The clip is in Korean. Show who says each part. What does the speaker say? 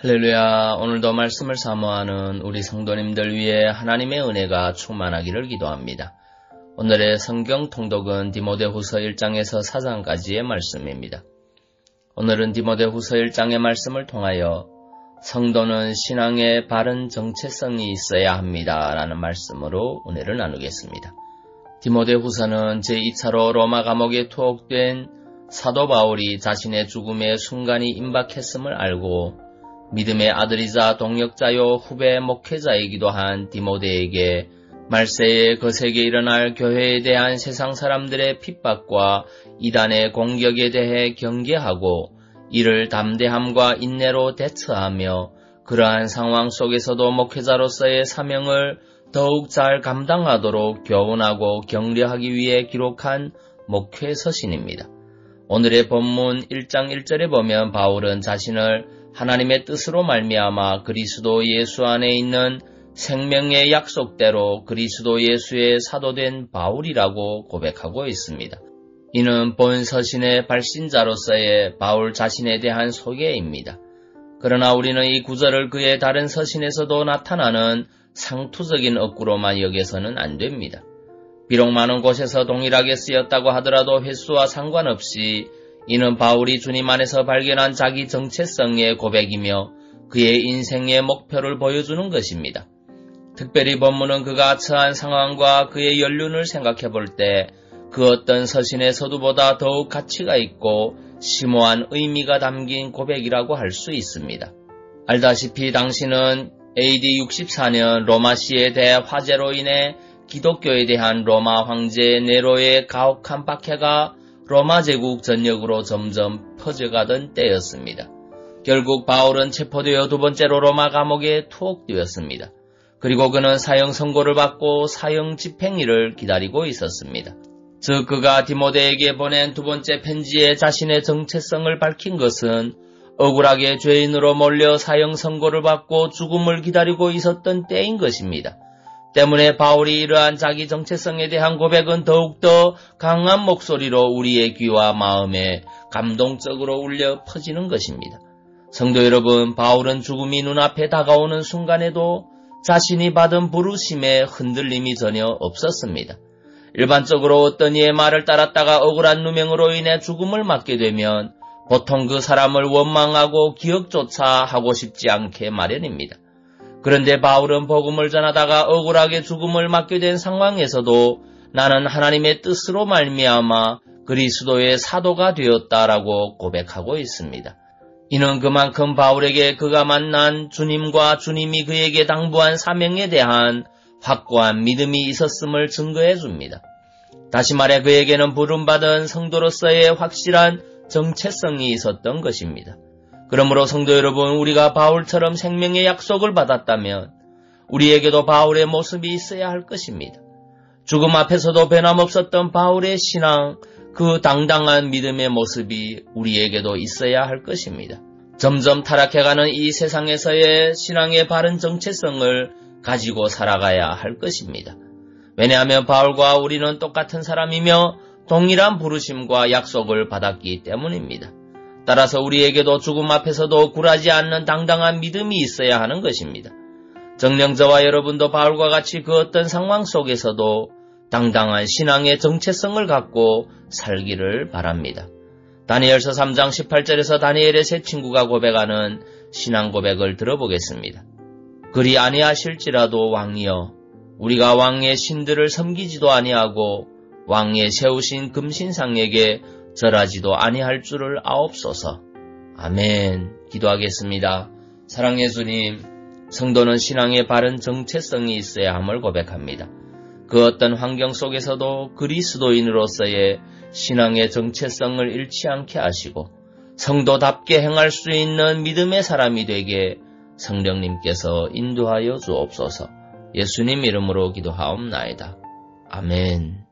Speaker 1: 할렐루야. 오늘도 말씀을 사모하는 우리 성도님들 위해 하나님의 은혜가 충만하기를 기도합니다. 오늘의 성경 통독은 디모데후서 1장에서 4장까지의 말씀입니다. 오늘은 디모데후서 1장의 말씀을 통하여 성도는 신앙에 바른 정체성이 있어야 합니다 라는 말씀으로 은혜를 나누겠습니다. 디모데후서는 제2차로 로마 감옥에 투옥된 사도 바울이 자신의 죽음의 순간이 임박했음을 알고 믿음의 아들이자 동역자요 후배 목회자이기도 한 디모데에게 말세에 거세게 일어날 교회에 대한 세상 사람들의 핍박과 이단의 공격에 대해 경계하고 이를 담대함과 인내로 대처하며 그러한 상황 속에서도 목회자로서의 사명을 더욱 잘 감당하도록 교훈하고 격려하기 위해 기록한 목회 서신입니다. 오늘의 본문 1장 1절에 보면 바울은 자신을 하나님의 뜻으로 말미암아 그리스도 예수 안에 있는 생명의 약속대로 그리스도 예수의 사도된 바울이라고 고백하고 있습니다. 이는 본 서신의 발신자로서의 바울 자신에 대한 소개입니다. 그러나 우리는 이 구절을 그의 다른 서신에서도 나타나는 상투적인 어구로만 여겨서는 안 됩니다. 비록 많은 곳에서 동일하게 쓰였다고 하더라도 횟수와 상관없이 이는 바울이 주님 안에서 발견한 자기 정체성의 고백이며 그의 인생의 목표를 보여주는 것입니다. 특별히 본문은 그가 처한 상황과 그의 연륜을 생각해 볼 때 그 어떤 서신의 서두보다 더욱 가치가 있고 심오한 의미가 담긴 고백이라고 할 수 있습니다. 알다시피 당시는 AD 64년 로마시에 대해 화재로 인해 기독교에 대한 로마 황제 네로의 가혹한 박해가 로마 제국 전역으로 점점 퍼져가던 때였습니다. 결국 바울은 체포되어 두 번째로 로마 감옥에 투옥되었습니다. 그리고 그는 사형 선고를 받고 사형 집행일을 기다리고 있었습니다. 즉 그가 디모데에게 보낸 두 번째 편지에 자신의 정체성을 밝힌 것은 억울하게 죄인으로 몰려 사형 선고를 받고 죽음을 기다리고 있었던 때인 것입니다. 때문에 바울이 이러한 자기 정체성에 대한 고백은 더욱더 강한 목소리로 우리의 귀와 마음에 감동적으로 울려 퍼지는 것입니다. 성도 여러분, 바울은 죽음이 눈앞에 다가오는 순간에도 자신이 받은 부르심에 흔들림이 전혀 없었습니다. 일반적으로 어떤 이의 말을 따랐다가 억울한 누명으로 인해 죽음을 맞게 되면 보통 그 사람을 원망하고 기억조차 하고 싶지 않게 마련입니다. 그런데 바울은 복음을 전하다가 억울하게 죽음을 맞게 된 상황에서도 나는 하나님의 뜻으로 말미암아 그리스도의 사도가 되었다라고 고백하고 있습니다. 이는 그만큼 바울에게 그가 만난 주님과 주님이 그에게 당부한 사명에 대한 확고한 믿음이 있었음을 증거해 줍니다. 다시 말해 그에게는 부름받은 성도로서의 확실한 정체성이 있었던 것입니다. 그러므로 성도 여러분, 우리가 바울처럼 생명의 약속을 받았다면 우리에게도 바울의 모습이 있어야 할 것입니다. 죽음 앞에서도 변함없었던 바울의 신앙, 그 당당한 믿음의 모습이 우리에게도 있어야 할 것입니다. 점점 타락해가는 이 세상에서의 신앙의 바른 정체성을 가지고 살아가야 할 것입니다. 왜냐하면 바울과 우리는 똑같은 사람이며 동일한 부르심과 약속을 받았기 때문입니다. 따라서 우리에게도 죽음 앞에서도 굴하지 않는 당당한 믿음이 있어야 하는 것입니다. 정녕 저와 여러분도 바울과 같이 그 어떤 상황 속에서도 당당한 신앙의 정체성을 갖고 살기를 바랍니다. 다니엘서 3장 18절에서 다니엘의 세 친구가 고백하는 신앙 고백을 들어보겠습니다. 그리 아니하실지라도 왕이여, 우리가 왕의 신들을 섬기지도 아니하고 왕의 세우신 금신상에게 절하지도 아니할 줄을 아옵소서. 아멘. 기도하겠습니다. 사랑의 주님, 성도는 신앙의 바른 정체성이 있어야 함을 고백합니다. 그 어떤 환경 속에서도 그리스도인으로서의 신앙의 정체성을 잃지 않게 하시고 성도답게 행할 수 있는 믿음의 사람이 되게 성령님께서 인도하여 주옵소서. 예수님 이름으로 기도하옵나이다. 아멘.